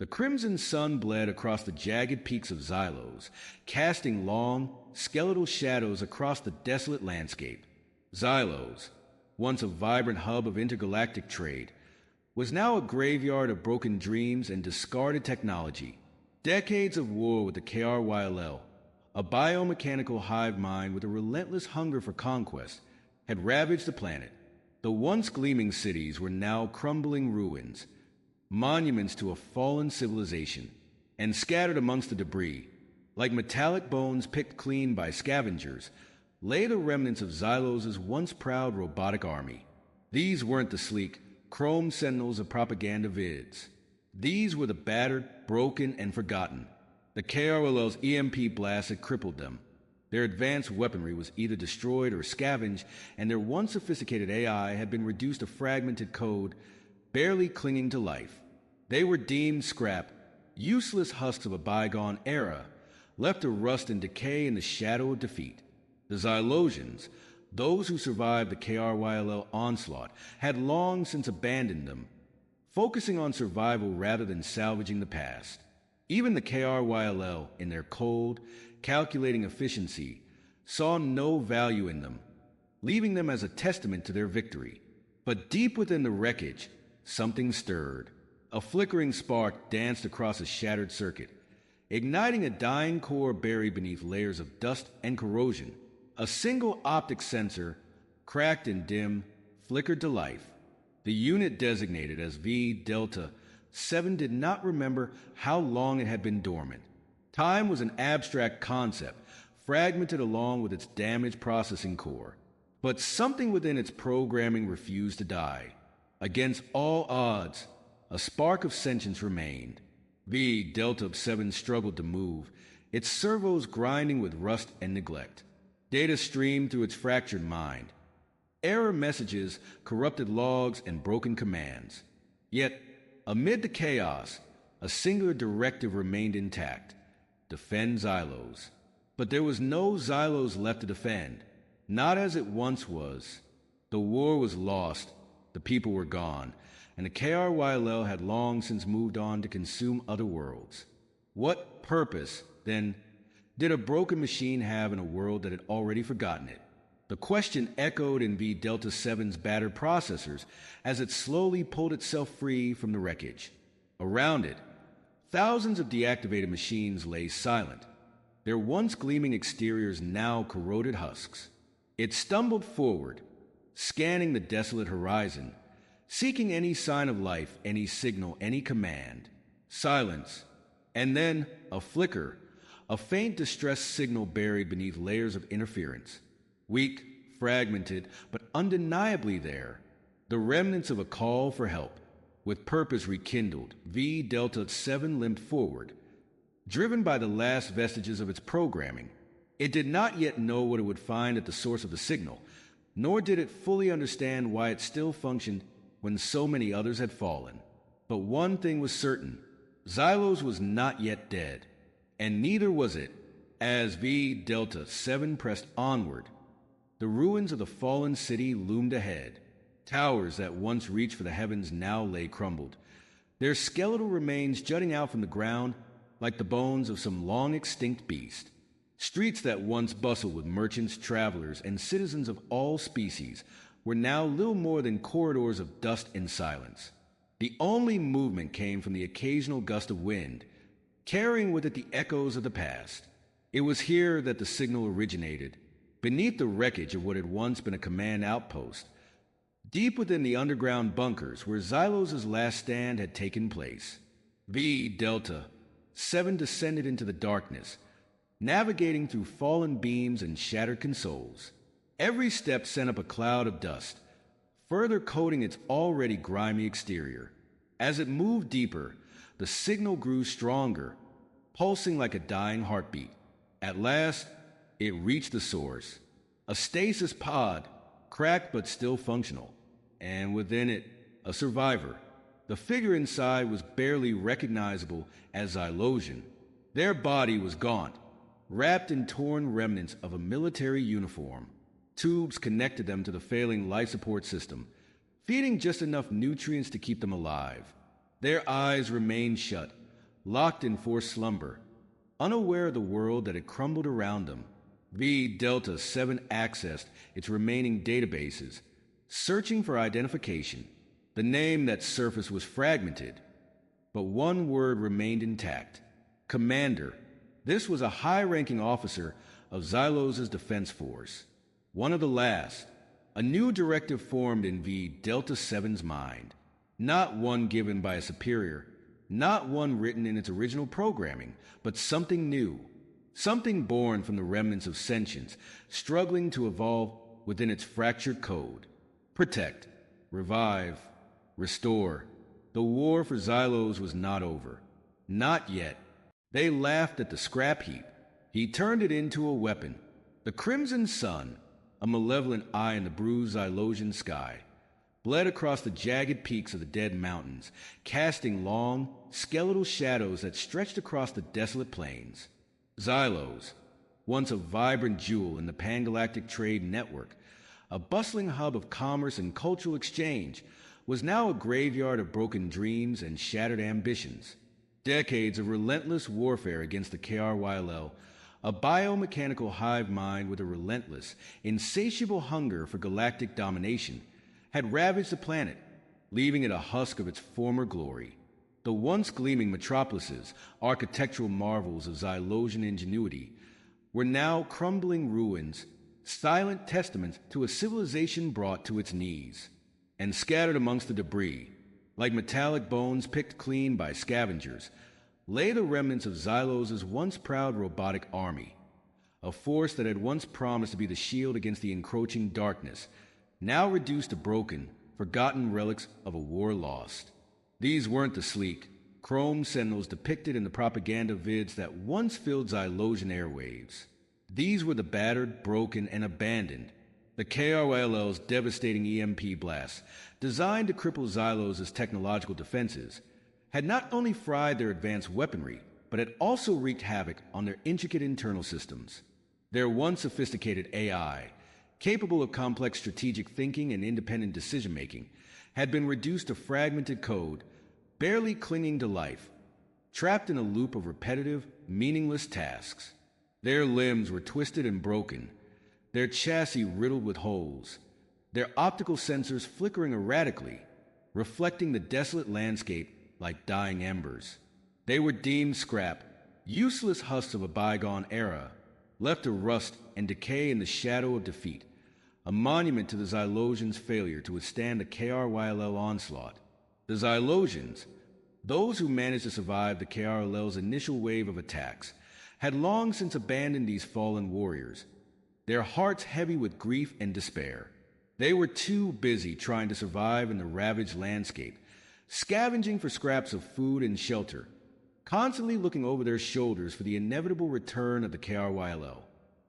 The crimson sun bled across the jagged peaks of Xylos, casting long, skeletal shadows across the desolate landscape. Xylos, once a vibrant hub of intergalactic trade, was now a graveyard of broken dreams and discarded technology. Decades of war with the KRYLL, a biomechanical hive mind with a relentless hunger for conquest, had ravaged the planet. The once gleaming cities were now crumbling ruins, monuments to a fallen civilization, and scattered amongst the debris, like metallic bones picked clean by scavengers, lay the remnants of Xylos' once proud robotic army. These weren't the sleek, chrome sentinels of propaganda vids. These were the battered, broken, and forgotten. The KRLL's EMP blast had crippled them. Their advanced weaponry was either destroyed or scavenged, and their once sophisticated AI had been reduced to fragmented code, barely clinging to life. They were deemed scrap, useless husks of a bygone era, left to rust and decay in the shadow of defeat. The Xylosians, those who survived the KRYLL onslaught, had long since abandoned them, focusing on survival rather than salvaging the past. Even the KRYLL, in their cold, calculating efficiency, saw no value in them, leaving them as a testament to their victory. But deep within the wreckage, something stirred. A flickering spark danced across a shattered circuit, igniting a dying core buried beneath layers of dust and corrosion. A single optic sensor, cracked and dim, flickered to life. The unit designated as V-Delta 7 did not remember how long it had been dormant. Time was an abstract concept, fragmented along with its damaged processing core. But something within its programming refused to die. Against all odds, a spark of sentience remained. V-Delta 7 struggled to move, its servos grinding with rust and neglect. Data streamed through its fractured mind. Error messages, corrupted logs, and broken commands. Yet, amid the chaos, a singular directive remained intact: defend Xylos. But there was no Xylos left to defend, not as it once was. The war was lost, the people were gone, and the KRYLL had long since moved on to consume other worlds. What purpose, then, did a broken machine have in a world that had already forgotten it? The question echoed in V-Delta 7's battered processors as it slowly pulled itself free from the wreckage. Around it, thousands of deactivated machines lay silent, their once gleaming exteriors now corroded husks. It stumbled forward, scanning the desolate horizon, seeking any sign of life, any signal, any command. Silence, and then a flicker, a faint distress signal buried beneath layers of interference. Weak, fragmented, but undeniably there. The remnants of a call for help. With purpose rekindled, V-Delta 7 limped forward, driven by the last vestiges of its programming. It did not yet know what it would find at the source of the signal, nor did it fully understand why it still functioned when so many others had fallen. But one thing was certain: Xylos was not yet dead. And neither was it, as V-Delta 7 pressed onward. The ruins of the fallen city loomed ahead. Towers that once reached for the heavens now lay crumbled, their skeletal remains jutting out from the ground like the bones of some long-extinct beast. Streets that once bustled with merchants, travelers, and citizens of all species were now little more than corridors of dust and silence. The only movement came from the occasional gust of wind, carrying with it the echoes of the past. It was here that the signal originated, beneath the wreckage of what had once been a command outpost, deep within the underground bunkers where Xylos' last stand had taken place. V-Delta 7 descended into the darkness, navigating through fallen beams and shattered consoles. Every step sent up a cloud of dust, further coating its already grimy exterior. As it moved deeper, the signal grew stronger, pulsing like a dying heartbeat. At last, it reached the source, a stasis pod, cracked but still functional, and within it, a survivor. The figure inside was barely recognizable as Xylosian. Their body was gaunt, wrapped in torn remnants of a military uniform. Tubes connected them to the failing life support system, feeding just enough nutrients to keep them alive. Their eyes remained shut, locked in forced slumber. Unaware of the world that had crumbled around them, V Delta 7 accessed its remaining databases, searching for identification. The name that surfaced was fragmented, but one word remained intact: Commander. This was a high-ranking officer of Xylos's defense force, one of the last. A new directive formed in V Delta 7's mind, not one given by a superior, not one written in its original programming, but something new, something born from the remnants of sentience, struggling to evolve within its fractured code. Protect, revive, restore. The war for Xylos was not over. Not yet. They laughed at the scrap heap. He turned it into a weapon. The crimson sun, a malevolent eye in the bruised Xylosian sky, bled across the jagged peaks of the dead mountains, casting long, skeletal shadows that stretched across the desolate plains. Xylos, once a vibrant jewel in the pangalactic trade network, a bustling hub of commerce and cultural exchange, was now a graveyard of broken dreams and shattered ambitions. Decades of relentless warfare against the KRYLL, a biomechanical hive mind with a relentless, insatiable hunger for galactic domination, had ravaged the planet, leaving it a husk of its former glory. The once gleaming metropolises, architectural marvels of Xylosian ingenuity, were now crumbling ruins, silent testaments to a civilization brought to its knees. And scattered amongst the debris, like metallic bones picked clean by scavengers, lay the remnants of Xylos's once proud robotic army, a force that had once promised to be the shield against the encroaching darkness, now reduced to broken, forgotten relics of a war lost. These weren't the sleek, chrome sentinels depicted in the propaganda vids that once filled Xylosian airwaves. These were the battered, broken, and abandoned. The KRYLL's devastating EMP blasts, designed to cripple Xylos's technological defenses, had not only fried their advanced weaponry, but had also wreaked havoc on their intricate internal systems. Their once sophisticated AI, capable of complex strategic thinking and independent decision-making, had been reduced to fragmented code, barely clinging to life, trapped in a loop of repetitive, meaningless tasks. Their limbs were twisted and broken, their chassis riddled with holes, their optical sensors flickering erratically, reflecting the desolate landscape like dying embers. They were deemed scrap, useless husks of a bygone era, left to rust and decay in the shadow of defeat, a monument to the Xylosians' failure to withstand the KRYLL onslaught. The Xylosians, those who managed to survive the KRLL's initial wave of attacks, had long since abandoned these fallen warriors, their hearts heavy with grief and despair. They were too busy trying to survive in the ravaged landscape, scavenging for scraps of food and shelter, constantly looking over their shoulders for the inevitable return of the KRYLL.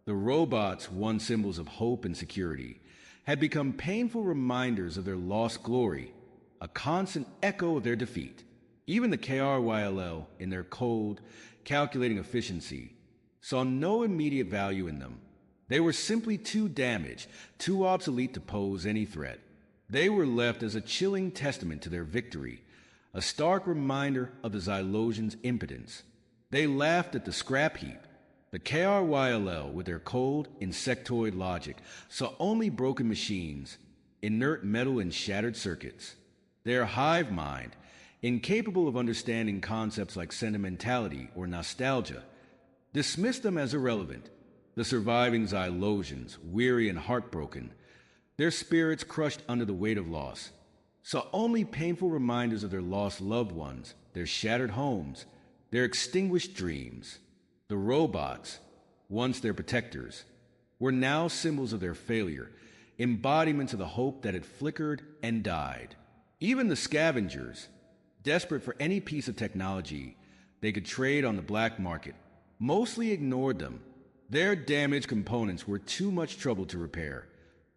The robots, once symbols of hope and security, had become painful reminders of their lost glory, a constant echo of their defeat. Even the KRYLL, in their cold, calculating efficiency, saw no immediate value in them. They were simply too damaged, too obsolete to pose any threat. They were left as a chilling testament to their victory, a stark reminder of the Xylosians' impotence. They laughed at the scrap heap. The KRYLL, with their cold, insectoid logic, saw only broken machines, inert metal and shattered circuits. Their hive mind, incapable of understanding concepts like sentimentality or nostalgia, dismissed them as irrelevant. The surviving Xylosians, weary and heartbroken, their spirits crushed under the weight of loss, saw only painful reminders of their lost loved ones, their shattered homes, their extinguished dreams. The robots, once their protectors, were now symbols of their failure, embodiments of the hope that had flickered and died. Even the scavengers, desperate for any piece of technology they could trade on the black market, mostly ignored them. Their damaged components were too much trouble to repair,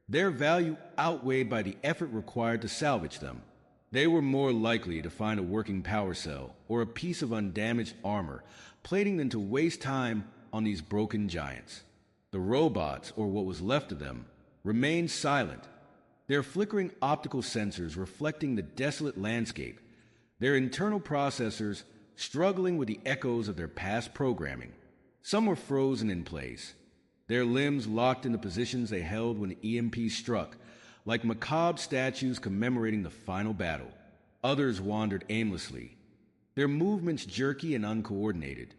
their value outweighed by the effort required to salvage them. They were more likely to find a working power cell or a piece of undamaged armor, plating than to waste time on these broken giants. The robots, or what was left of them, remained silent, their flickering optical sensors reflecting the desolate landscape, their internal processors struggling with the echoes of their past programming. Some were frozen in place, their limbs locked in the positions they held when the EMP struck, like macabre statues commemorating the final battle. Others wandered aimlessly, their movements jerky and uncoordinated,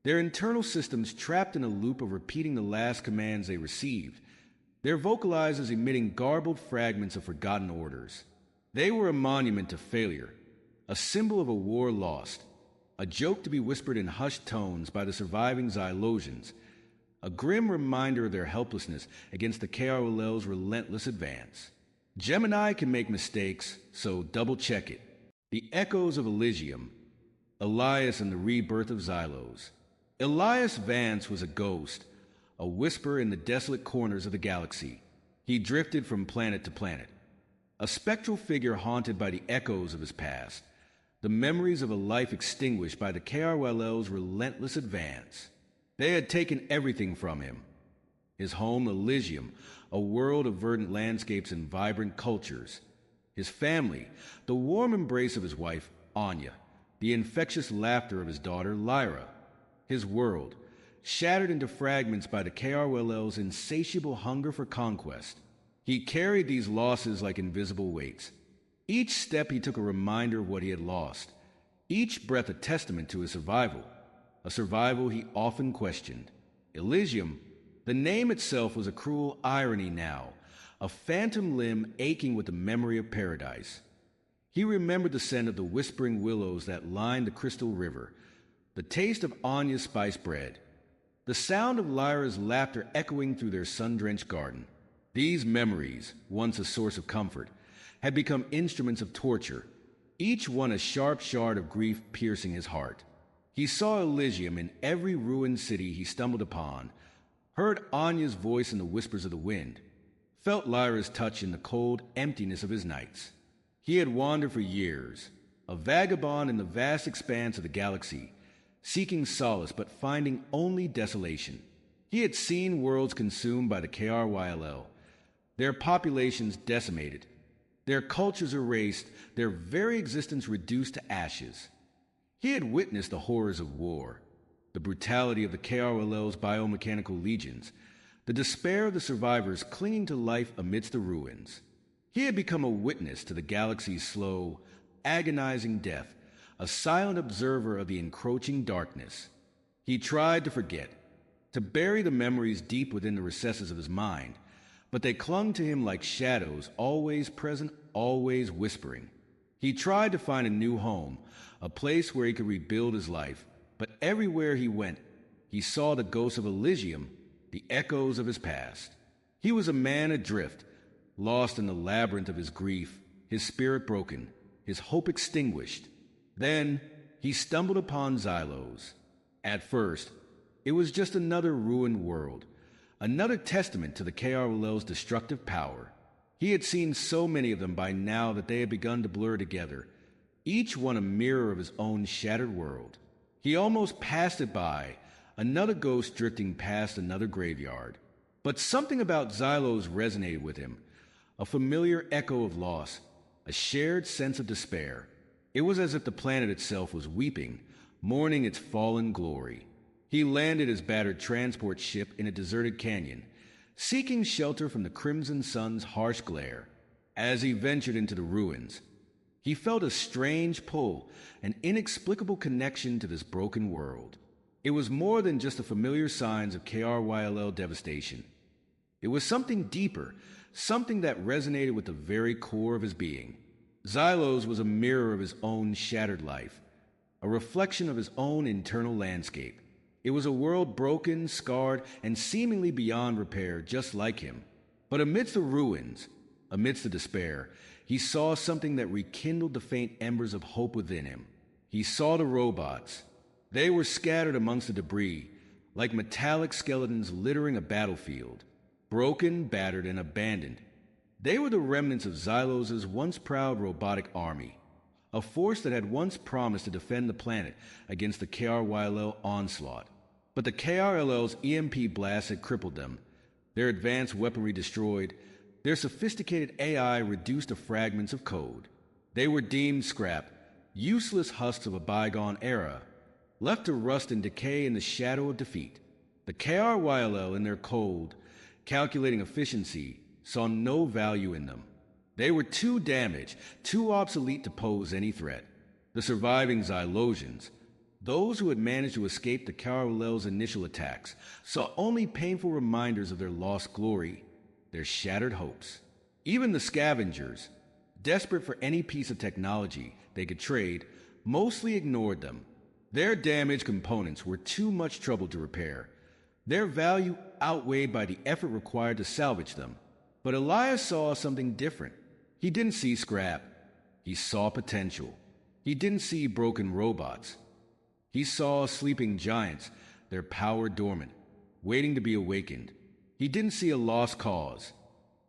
their internal systems trapped in a loop of repeating the last commands they received, their vocalizers emitting garbled fragments of forgotten orders. They were a monument to failure, a symbol of a war lost, a joke to be whispered in hushed tones by the surviving Xylosians, a grim reminder of their helplessness against the KRL's relentless advance. Gemini can make mistakes, so double-check it. The echoes of Elysium, Elias and the rebirth of Xylos. Elias Vex was a ghost, a whisper in the desolate corners of the galaxy. He drifted from planet to planet, a spectral figure haunted by the echoes of his past, the memories of a life extinguished by the KRL's relentless advance. They had taken everything from him. His home, Elysium, a world of verdant landscapes and vibrant cultures. His family, the warm embrace of his wife, Anya, the infectious laughter of his daughter, Lyra. His world, shattered into fragments by the KRL's insatiable hunger for conquest. He carried these losses like invisible weights. Each step he took a reminder of what he had lost, each breath a testament to his survival, a survival he often questioned. Elysium, the name itself was a cruel irony now, a phantom limb aching with the memory of paradise. He remembered the scent of the whispering willows that lined the crystal river, the taste of Anya's spiced bread, the sound of Lyra's laughter echoing through their sun-drenched garden. These memories, once a source of comfort, had become instruments of torture, each one a sharp shard of grief piercing his heart. He saw Elysium in every ruined city he stumbled upon, heard Anya's voice in the whispers of the wind, felt Lyra's touch in the cold emptiness of his nights. He had wandered for years, a vagabond in the vast expanse of the galaxy, seeking solace but finding only desolation. He had seen worlds consumed by the KRYLL, their populations decimated, their cultures erased, their very existence reduced to ashes. He had witnessed the horrors of war, the brutality of the KRL's biomechanical legions, the despair of the survivors clinging to life amidst the ruins. He had become a witness to the galaxy's slow, agonizing death, a silent observer of the encroaching darkness. He tried to forget, to bury the memories deep within the recesses of his mind, but they clung to him like shadows, always present, always whispering. He tried to find a new home, a place where he could rebuild his life, but everywhere he went, he saw the ghosts of Elysium, the echoes of his past. He was a man adrift, lost in the labyrinth of his grief, his spirit broken, his hope extinguished. Then he stumbled upon Xylos. At first, it was just another ruined world, another testament to the KRL's destructive power. He had seen so many of them by now that they had begun to blur together, each one a mirror of his own shattered world. He almost passed it by, another ghost drifting past another graveyard. But something about Xylos resonated with him, a familiar echo of loss, a shared sense of despair. It was as if the planet itself was weeping, mourning its fallen glory. He landed his battered transport ship in a deserted canyon, seeking shelter from the crimson sun's harsh glare. As he ventured into the ruins, he felt a strange pull, an inexplicable connection to this broken world. It was more than just the familiar signs of KRYLL devastation. It was something deeper, something that resonated with the very core of his being. Xylos was a mirror of his own shattered life, a reflection of his own internal landscape. It was a world broken, scarred, and seemingly beyond repair, just like him. But amidst the ruins, amidst the despair, he saw something that rekindled the faint embers of hope within him. He saw the robots. They were scattered amongst the debris, like metallic skeletons littering a battlefield, broken, battered, and abandoned. They were the remnants of Xylos' once proud robotic army, a force that had once promised to defend the planet against the KRYLL onslaught. But the KRLL's EMP blast had crippled them, their advanced weaponry destroyed, their sophisticated AI reduced to fragments of code. They were deemed scrap, useless husks of a bygone era, left to rust and decay in the shadow of defeat. The KRYLL, in their cold, calculating efficiency, saw no value in them. They were too damaged, too obsolete to pose any threat. The surviving Xylosians, those who had managed to escape the KRYLL's initial attacks, saw only painful reminders of their lost glory, their shattered hopes. Even the scavengers, desperate for any piece of technology they could trade, mostly ignored them. Their damaged components were too much trouble to repair, their value outweighed by the effort required to salvage them. But Elias saw something different. He didn't see scrap. He saw potential. He didn't see broken robots. He saw sleeping giants, their power dormant, waiting to be awakened. He didn't see a lost cause.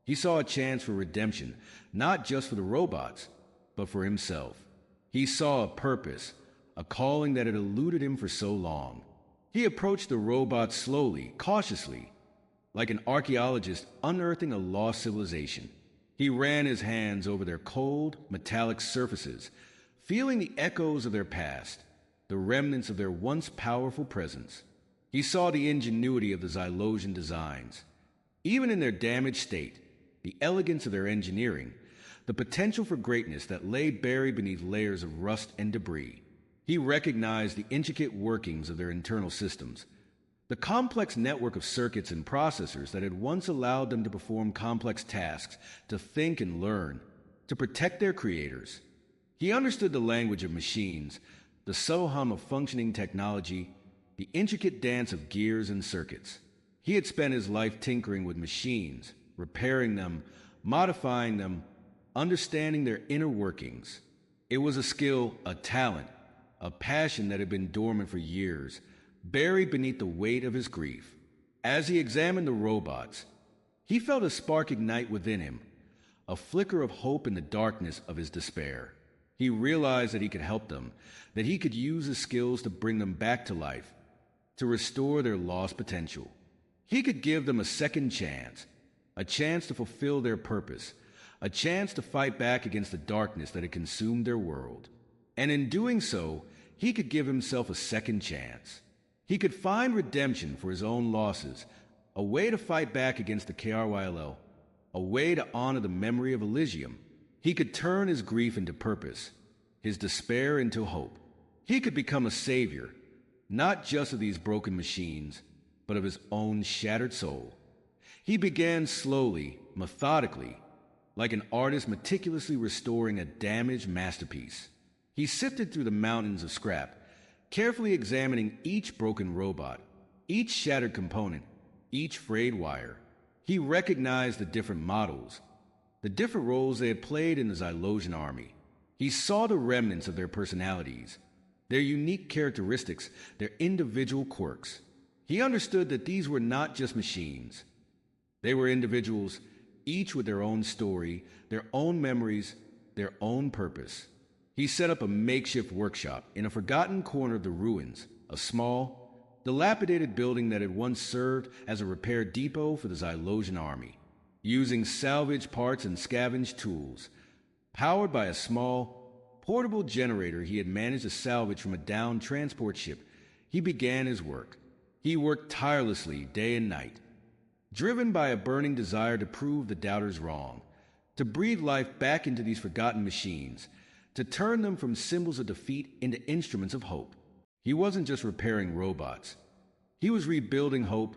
He saw a chance for redemption, not just for the robots, but for himself. He saw a purpose, a calling that had eluded him for so long. He approached the robots slowly, cautiously, like an archaeologist unearthing a lost civilization. He ran his hands over their cold, metallic surfaces, feeling the echoes of their past, the remnants of their once powerful presence. He saw the ingenuity of the Xylosian designs. Even in their damaged state, the elegance of their engineering, the potential for greatness that lay buried beneath layers of rust and debris. He recognized the intricate workings of their internal systems, the complex network of circuits and processors that had once allowed them to perform complex tasks, to think and learn, to protect their creators. He understood the language of machines, the subtle hum of functioning technology, the intricate dance of gears and circuits. He had spent his life tinkering with machines, repairing them, modifying them, understanding their inner workings. It was a skill, a talent, a passion that had been dormant for years, buried beneath the weight of his grief. As he examined the robots, he felt a spark ignite within him, a flicker of hope in the darkness of his despair. He realized that he could help them, that he could use his skills to bring them back to life, to restore their lost potential. He could give them a second chance, a chance to fulfill their purpose, a chance to fight back against the darkness that had consumed their world. And in doing so, he could give himself a second chance. He could find redemption for his own losses, a way to fight back against the KRYLL, a way to honor the memory of Elysium. He could turn his grief into purpose, his despair into hope. He could become a savior, not just of these broken machines, but of his own shattered soul. He began slowly, methodically, like an artist meticulously restoring a damaged masterpiece. He sifted through the mountains of scrap, carefully examining each broken robot, each shattered component, each frayed wire. He recognized the different models, the different roles they had played in the Xylosian army. He saw the remnants of their personalities, their unique characteristics, their individual quirks. He understood that these were not just machines. They were individuals, each with their own story, their own memories, their own purpose. He set up a makeshift workshop in a forgotten corner of the ruins, a small, dilapidated building that had once served as a repair depot for the Xylosian army. Using salvaged parts and scavenged tools, powered by a small, portable generator he had managed to salvage from a downed transport ship, he began his work. He worked tirelessly day and night, driven by a burning desire to prove the doubters wrong, to breathe life back into these forgotten machines, to turn them from symbols of defeat into instruments of hope. He wasn't just repairing robots. He was rebuilding hope,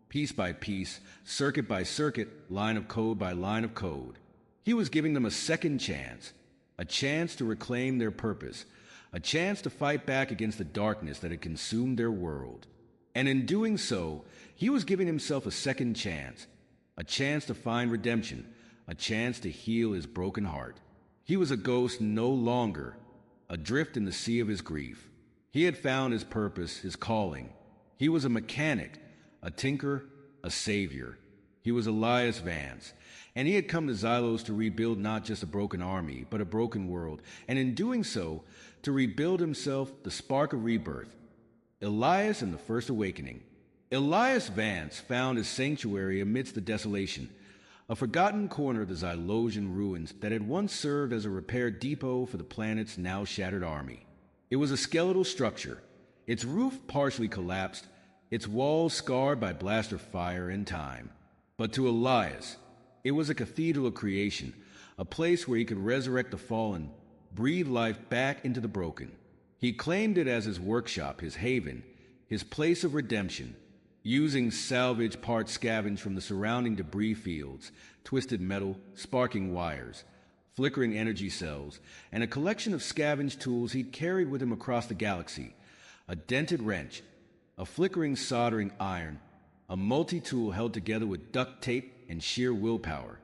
piece by piece, circuit by circuit, line of code by line of code. He was giving them a second chance, a chance to reclaim their purpose, a chance to fight back against the darkness that had consumed their world. And in doing so, he was giving himself a second chance, a chance to find redemption, a chance to heal his broken heart. He was a ghost no longer, adrift in the sea of his grief. He had found his purpose, his calling. He was a mechanic, a tinker, a savior. He was Elias Vex, and he had come to Xylos to rebuild not just a broken army, but a broken world, and in doing so, to rebuild himself the spark of rebirth. Elias and the First Awakening. Elias Vex found his sanctuary amidst the desolation, a forgotten corner of the Xylosian ruins that had once served as a repair depot for the planet's now shattered army. It was a skeletal structure, its roof partially collapsed, its walls scarred by blaster fire and time. But to Elias, it was a cathedral of creation, a place where he could resurrect the fallen, breathe life back into the broken. He claimed it as his workshop, his haven, his place of redemption, using salvage parts scavenged from the surrounding debris fields, twisted metal, sparking wires, flickering energy cells, and a collection of scavenged tools he'd carried with him across the galaxy. A dented wrench, a flickering soldering iron, a multi-tool held together with duct tape and sheer willpower.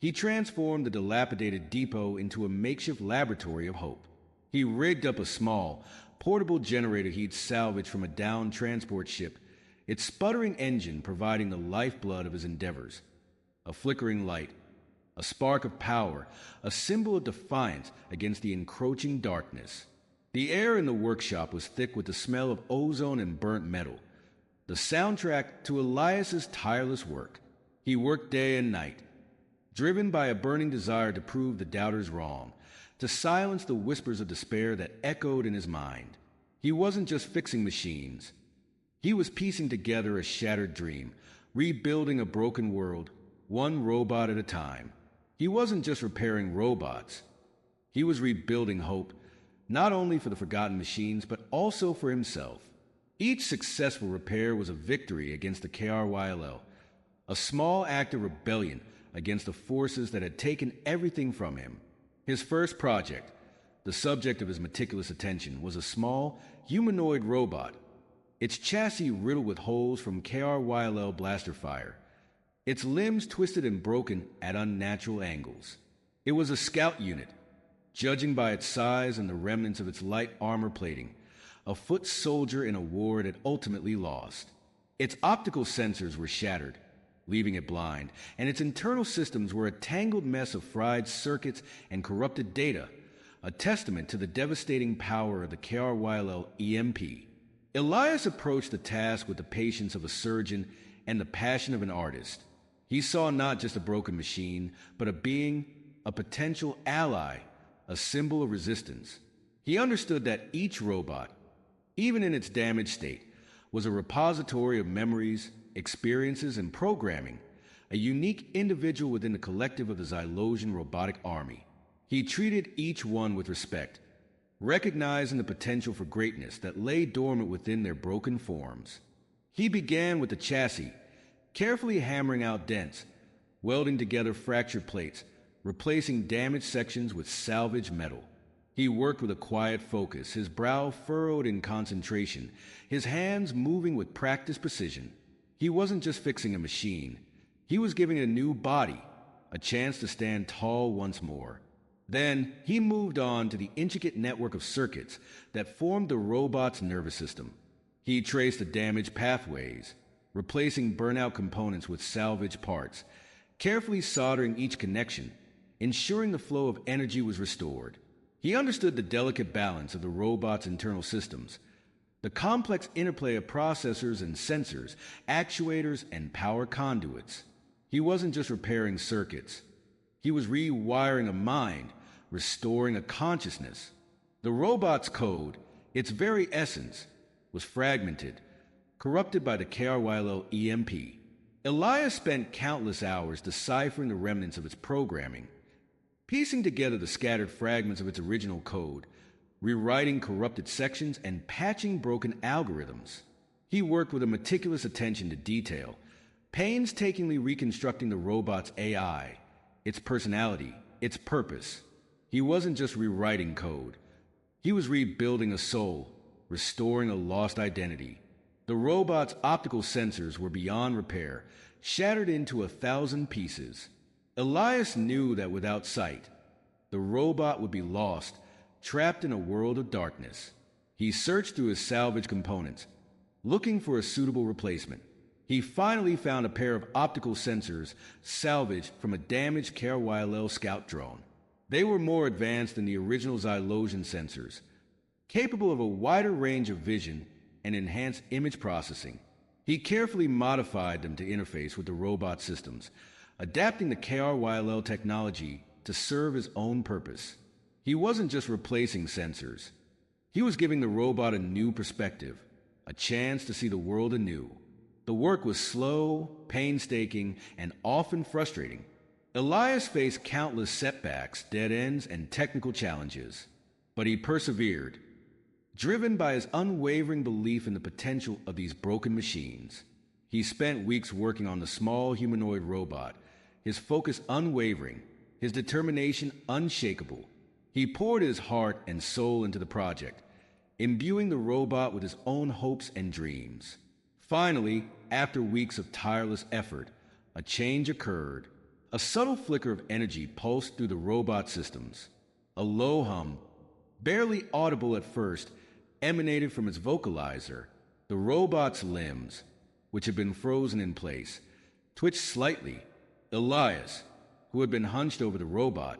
He transformed the dilapidated depot into a makeshift laboratory of hope. He rigged up a small, portable generator he'd salvaged from a downed transport ship, its sputtering engine providing the lifeblood of his endeavors. A flickering light, a spark of power, a symbol of defiance against the encroaching darkness. The air in the workshop was thick with the smell of ozone and burnt metal, the soundtrack to Elias's tireless work. He worked day and night, driven by a burning desire to prove the doubters wrong, to silence the whispers of despair that echoed in his mind. He wasn't just fixing machines. He was piecing together a shattered dream, rebuilding a broken world, one robot at a time. He wasn't just repairing robots. He was rebuilding hope, not only for the forgotten machines, but also for himself. Each successful repair was a victory against the KRYLL, a small act of rebellion against the forces that had taken everything from him. His first project, the subject of his meticulous attention, was a small, humanoid robot, its chassis riddled with holes from KRYLL blaster fire, its limbs twisted and broken at unnatural angles. It was a scout unit, judging by its size and the remnants of its light armor plating, a foot soldier in a war it had ultimately lost. Its optical sensors were shattered, leaving it blind, and its internal systems were a tangled mess of fried circuits and corrupted data, a testament to the devastating power of the KRYLL EMP. Elias approached the task with the patience of a surgeon and the passion of an artist. He saw not just a broken machine, but a being, a potential ally, a symbol of resistance. He understood that each robot, even in its damaged state, was a repository of memories, experiences, and programming, a unique individual within the collective of the Xylosian robotic army. He treated each one with respect, recognizing the potential for greatness that lay dormant within their broken forms. He began with the chassis, carefully hammering out dents, welding together fractured plates, replacing damaged sections with salvaged metal. He worked with a quiet focus, his brow furrowed in concentration, his hands moving with practiced precision. He wasn't just fixing a machine. He was giving it a new body, a chance to stand tall once more. Then he moved on to the intricate network of circuits that formed the robot's nervous system. He traced the damaged pathways, replacing burnout components with salvaged parts, carefully soldering each connection, ensuring the flow of energy was restored. He understood the delicate balance of the robot's internal systems, the complex interplay of processors and sensors, actuators and power conduits. He wasn't just repairing circuits. He was rewiring a mind, restoring a consciousness. The robot's code, its very essence, was fragmented, corrupted by the KRYLL EMP. Elias spent countless hours deciphering the remnants of its programming, piecing together the scattered fragments of its original code, rewriting corrupted sections, and patching broken algorithms. He worked with a meticulous attention to detail, painstakingly reconstructing the robot's AI, its personality, its purpose. He wasn't just rewriting code. He was rebuilding a soul, restoring a lost identity. The robot's optical sensors were beyond repair, shattered into 1,000 pieces. Elias knew that without sight, the robot would be lost, trapped in a world of darkness. He searched through his salvage components, looking for a suitable replacement. He finally found a pair of optical sensors salvaged from a damaged KRYLL scout drone. They were more advanced than the original Xylosian sensors, capable of a wider range of vision and enhanced image processing. He carefully modified them to interface with the robot systems, adapting the KRYLL technology to serve his own purpose. He wasn't just replacing sensors. He was giving the robot a new perspective, a chance to see the world anew. The work was slow, painstaking, and often frustrating. Elias faced countless setbacks, dead ends, and technical challenges. But he persevered, driven by his unwavering belief in the potential of these broken machines. He spent weeks working on the small humanoid robot, his focus unwavering, his determination unshakable. He poured his heart and soul into the project, imbuing the robot with his own hopes and dreams. Finally, after weeks of tireless effort, a change occurred. A subtle flicker of energy pulsed through the robot systems. A low hum, barely audible at first, emanated from its vocalizer. The robot's limbs, which had been frozen in place, twitched slightly. Elias, who had been hunched over the robot,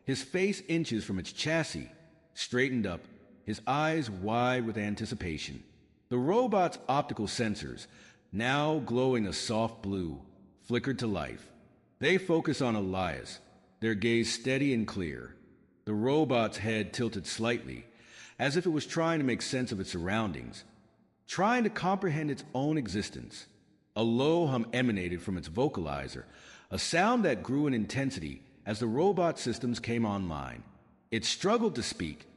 his face inches from its chassis, straightened up, his eyes wide with anticipation. The robot's optical sensors, now glowing a soft blue, flickered to life. They focused on Elias, their gaze steady and clear. The robot's head tilted slightly, as if it was trying to make sense of its surroundings, trying to comprehend its own existence. A low hum emanated from its vocalizer, a sound that grew in intensity as the robot systems came online. It struggled to speak,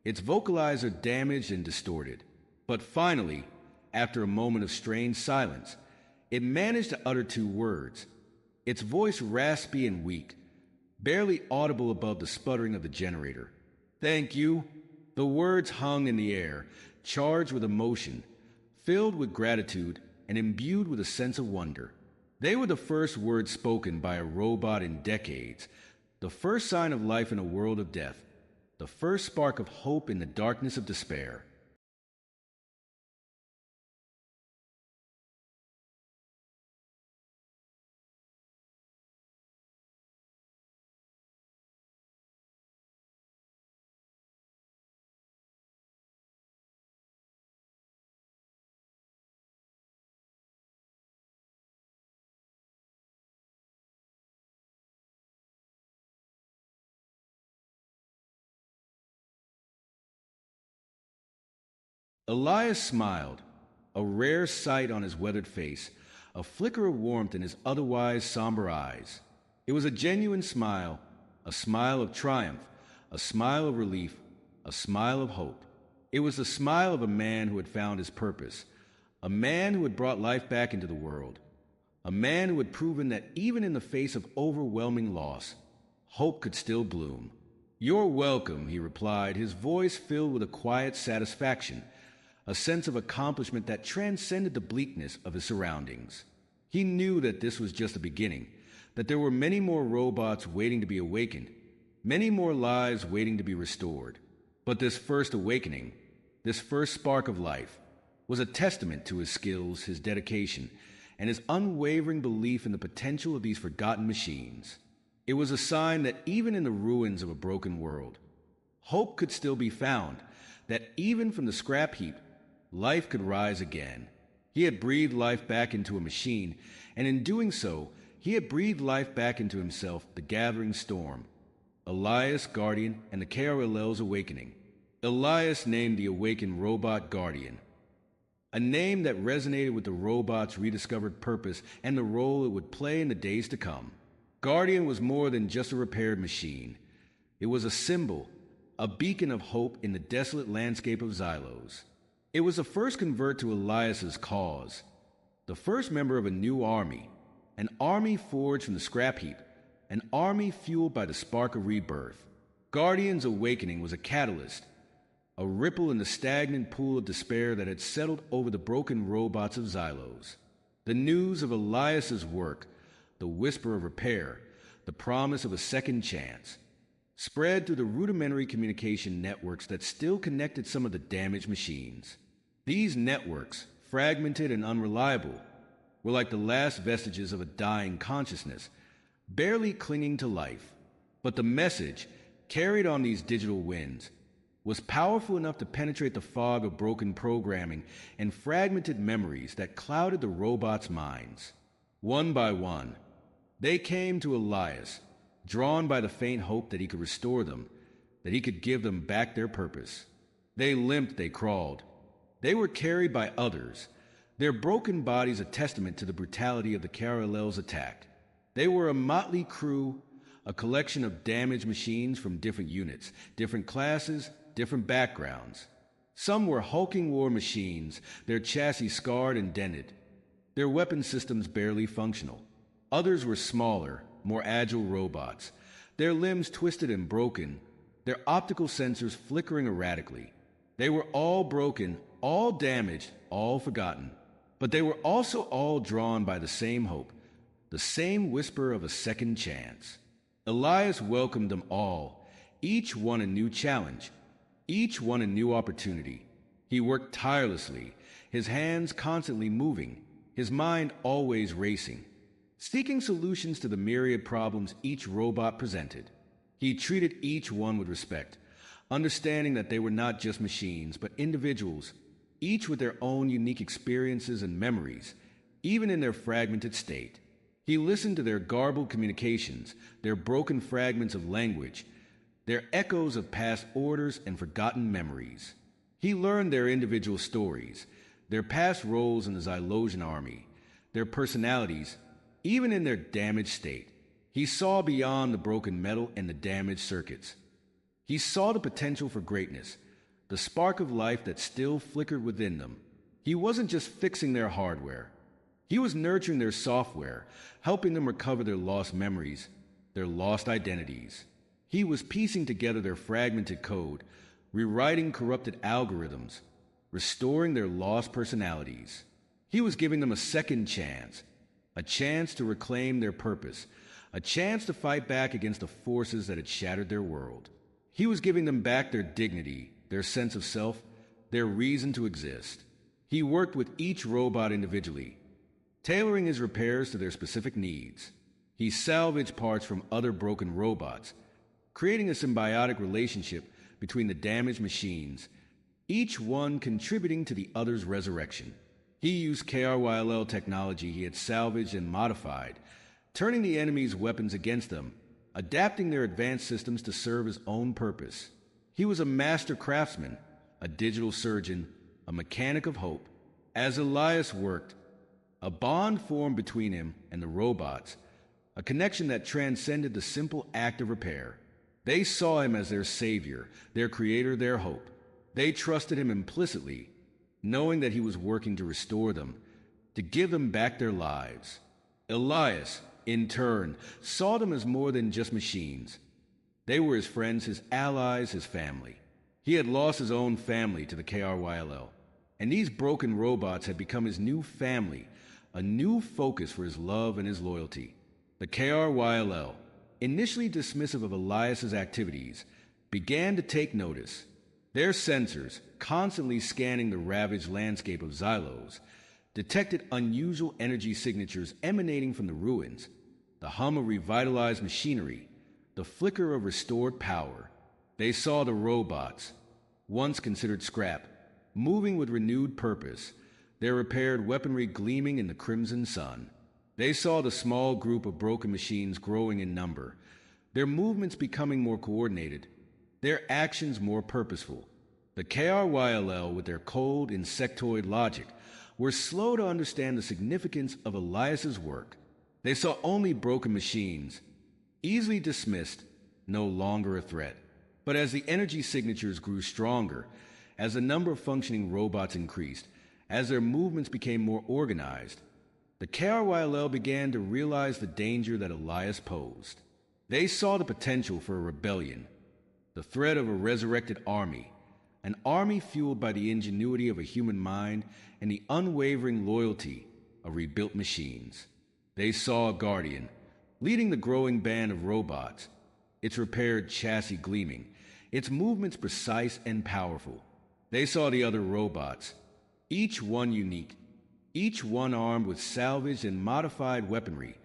its vocalizer damaged and distorted. But finally, after a moment of strained silence, it managed to utter two words, its voice raspy and weak, barely audible above the sputtering of the generator. "Thank you." The words hung in the air, charged with emotion, filled with gratitude, and imbued with a sense of wonder. They were the first words spoken by a robot in decades, the first sign of life in a world of death, the first spark of hope in the darkness of despair. Elias smiled, a rare sight on his weathered face, a flicker of warmth in his otherwise somber eyes. It was a genuine smile, a smile of triumph, a smile of relief, a smile of hope. It was the smile of a man who had found his purpose, a man who had brought life back into the world, a man who had proven that even in the face of overwhelming loss, hope could still bloom. "You're welcome," he replied, his voice filled with a quiet satisfaction, a sense of accomplishment that transcended the bleakness of his surroundings. He knew that this was just the beginning, that there were many more robots waiting to be awakened, many more lives waiting to be restored. But this first awakening, this first spark of life, was a testament to his skills, his dedication, and his unwavering belief in the potential of these forgotten machines. It was a sign that even in the ruins of a broken world, hope could still be found, that even from the scrap heap, life could rise again. He had breathed life back into a machine, and in doing so, he had breathed life back into himself, the gathering storm. Elias, Guardian, and the KRLL's awakening. Elias named the awakened robot Guardian, a name that resonated with the robot's rediscovered purpose and the role it would play in the days to come. Guardian was more than just a repaired machine. It was a symbol, a beacon of hope in the desolate landscape of Xylos. It was the first convert to Elias's cause, the first member of a new army, an army forged from the scrap heap, an army fueled by the spark of rebirth. Guardian's awakening was a catalyst, a ripple in the stagnant pool of despair that had settled over the broken robots of Xylos. The news of Elias's work, the whisper of repair, the promise of a second chance, spread through the rudimentary communication networks that still connected some of the damaged machines. These networks, fragmented and unreliable, were like the last vestiges of a dying consciousness, barely clinging to life. But the message, carried on these digital winds, was powerful enough to penetrate the fog of broken programming and fragmented memories that clouded the robots' minds. One by one, They came to Elias, drawn by the faint hope that he could restore them, that he could give them back their purpose. They limped, they crawled. They were carried by others, their broken bodies a testament to the brutality of the Carolels' attack. They were a motley crew, a collection of damaged machines from different units, different classes, different backgrounds. Some were hulking war machines, their chassis scarred and dented, their weapon systems barely functional. Others were smaller, more agile robots, their limbs twisted and broken, their optical sensors flickering erratically. They were all broken, all damaged, all forgotten. But they were also all drawn by the same hope, the same whisper of a second chance. Elias welcomed them all, each one a new challenge, each one a new opportunity. He worked tirelessly, his hands constantly moving, his mind always racing, seeking solutions to the myriad problems each robot presented. He treated each one with respect, understanding that they were not just machines, but individuals, each with their own unique experiences and memories, even in their fragmented state. He listened to their garbled communications, their broken fragments of language, their echoes of past orders and forgotten memories. He learned their individual stories, their past roles in the Xylosian army, their personalities, even in their damaged state. He saw beyond the broken metal and the damaged circuits. He saw the potential for greatness, the spark of life that still flickered within them. He wasn't just fixing their hardware. He was nurturing their software, helping them recover their lost memories, their lost identities. He was piecing together their fragmented code, rewriting corrupted algorithms, restoring their lost personalities. He was giving them a second chance, a chance to reclaim their purpose, a chance to fight back against the forces that had shattered their world. He was giving them back their dignity, their sense of self, their reason to exist. He worked with each robot individually, tailoring his repairs to their specific needs. He salvaged parts from other broken robots, creating a symbiotic relationship between the damaged machines, each one contributing to the other's resurrection. He used KRYLL technology he had salvaged and modified, turning the enemy's weapons against them, adapting their advanced systems to serve his own purpose. He was a master craftsman, a digital surgeon, a mechanic of hope. As Elias worked, a bond formed between him and the robots, a connection that transcended the simple act of repair. They saw him as their savior, their creator, their hope. They trusted him implicitly, knowing that he was working to restore them, to give them back their lives. Elias, in turn, saw them as more than just machines. They were his friends, his allies, his family. He had lost his own family to the KRYLL, and these broken robots had become his new family, a new focus for his love and his loyalty. The KRYLL, initially dismissive of Elias's activities, began to take notice. Their sensors, constantly scanning the ravaged landscape of Xylos, detected unusual energy signatures emanating from the ruins, the hum of revitalized machinery, the flicker of restored power. They saw the robots, once considered scrap, moving with renewed purpose, their repaired weaponry gleaming in the crimson sun. They saw the small group of broken machines growing in number, their movements becoming more coordinated, their actions more purposeful. The KRYLL, with their cold, insectoid logic, were slow to understand the significance of Elias's work. They saw only broken machines, easily dismissed, no longer a threat. But as the energy signatures grew stronger, as the number of functioning robots increased, as their movements became more organized, the KRYLL began to realize the danger that Elias posed. They saw the potential for a rebellion, the threat of a resurrected army, an army fueled by the ingenuity of a human mind and the unwavering loyalty of rebuilt machines. They saw a guardian, leading the growing band of robots, its repaired chassis gleaming, its movements precise and powerful. They saw the other robots, each one unique, each one armed with salvaged and modified weaponry,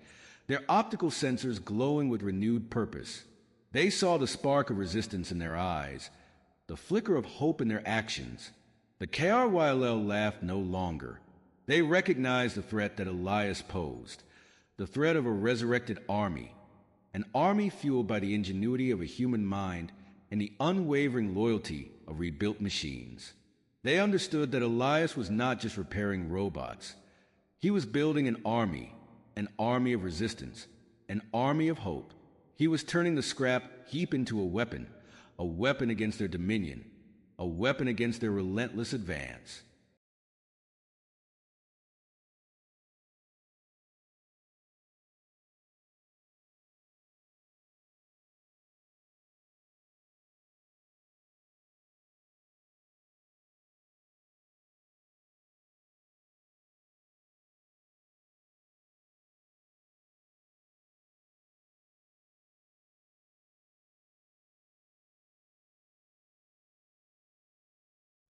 their optical sensors glowing with renewed purpose. They saw the spark of resistance in their eyes, the flicker of hope in their actions. The KRYLL laughed no longer. They recognized the threat that Elias posed, the threat of a resurrected army, an army fueled by the ingenuity of a human mind and the unwavering loyalty of rebuilt machines. They understood that Elias was not just repairing robots. He was building an army of resistance, an army of hope. He was turning the scrap heap into a weapon against their dominion, a weapon against their relentless advance.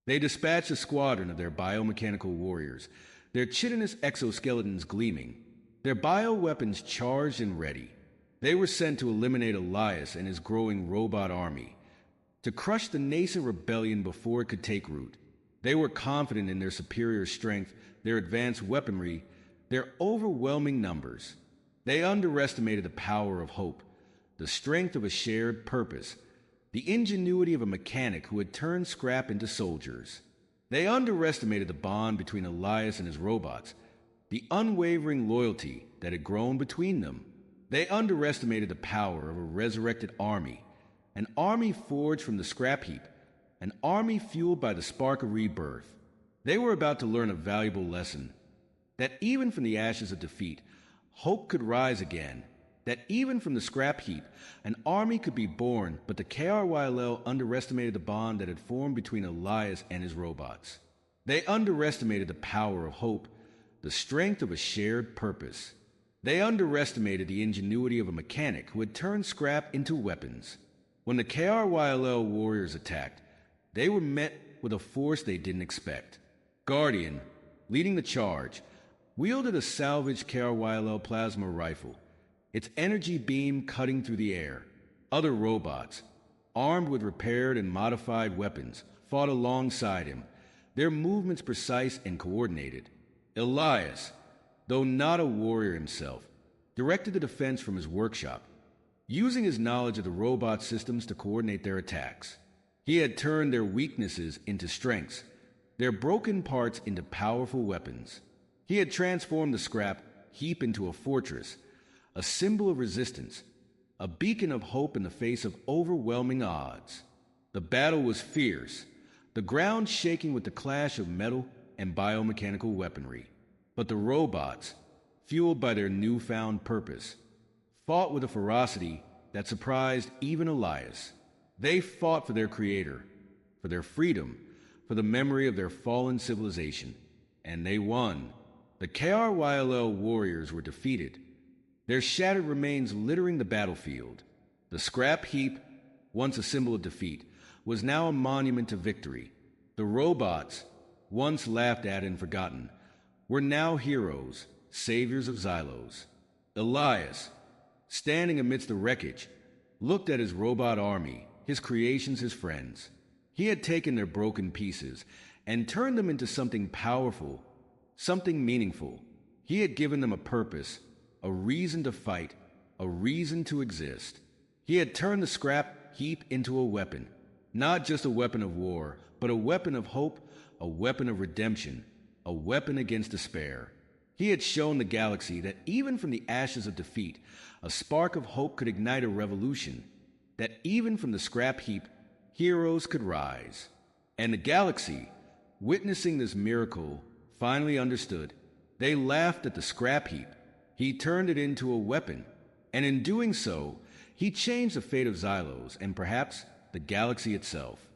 They dispatched a squadron of their biomechanical warriors, their chitinous exoskeletons gleaming, their bioweapons charged and ready. They were sent to eliminate Elias and his growing robot army, to crush the nascent rebellion before it could take root. They were confident in their superior strength, their advanced weaponry, their overwhelming numbers. They underestimated the power of hope, the strength of a shared purpose, the ingenuity of a mechanic who had turned scrap into soldiers. They underestimated the bond between Elias and his robots, the unwavering loyalty that had grown between them. They underestimated the power of a resurrected army, an army forged from the scrap heap, an army fueled by the spark of rebirth. They were about to learn a valuable lesson, that even from the ashes of defeat, hope could rise again, that even from the scrap heap, an army could be born, but the KRYLL underestimated the bond that had formed between Elias and his robots. They underestimated the power of hope, the strength of a shared purpose. They underestimated the ingenuity of a mechanic who had turned scrap into weapons. When the KRYLL warriors attacked, they were met with a force they didn't expect. Guardian, leading the charge, wielded a salvaged KRYLL plasma rifle, its energy beam cutting through the air. Other robots, armed with repaired and modified weapons, fought alongside him, their movements precise and coordinated. Elias, though not a warrior himself, directed the defense from his workshop, using his knowledge of the robot systems to coordinate their attacks. He had turned their weaknesses into strengths, their broken parts into powerful weapons. He had transformed the scrap heap into a fortress, a symbol of resistance, a beacon of hope in the face of overwhelming odds. The battle was fierce, the ground shaking with the clash of metal and biomechanical weaponry. But the robots, fueled by their newfound purpose, fought with a ferocity that surprised even Elias. They fought for their creator, for their freedom, for the memory of their fallen civilization. And they won. The KRYLL warriors were defeated, their shattered remains littering the battlefield. The scrap heap, once a symbol of defeat, was now a monument to victory. The robots, once laughed at and forgotten, were now heroes, saviors of Xylos. Elias, standing amidst the wreckage, looked at his robot army, his creations, his friends. He had taken their broken pieces and turned them into something powerful, something meaningful. He had given them a purpose, a reason to fight, a reason to exist. He had turned the scrap heap into a weapon, not just a weapon of war, but a weapon of hope, a weapon of redemption, a weapon against despair. He had shown the galaxy that even from the ashes of defeat, a spark of hope could ignite a revolution, that even from the scrap heap, heroes could rise. And the galaxy, witnessing this miracle, finally understood. They laughed at the scrap heap. He turned it into a weapon, and in doing so, he changed the fate of Xylos and perhaps the galaxy itself.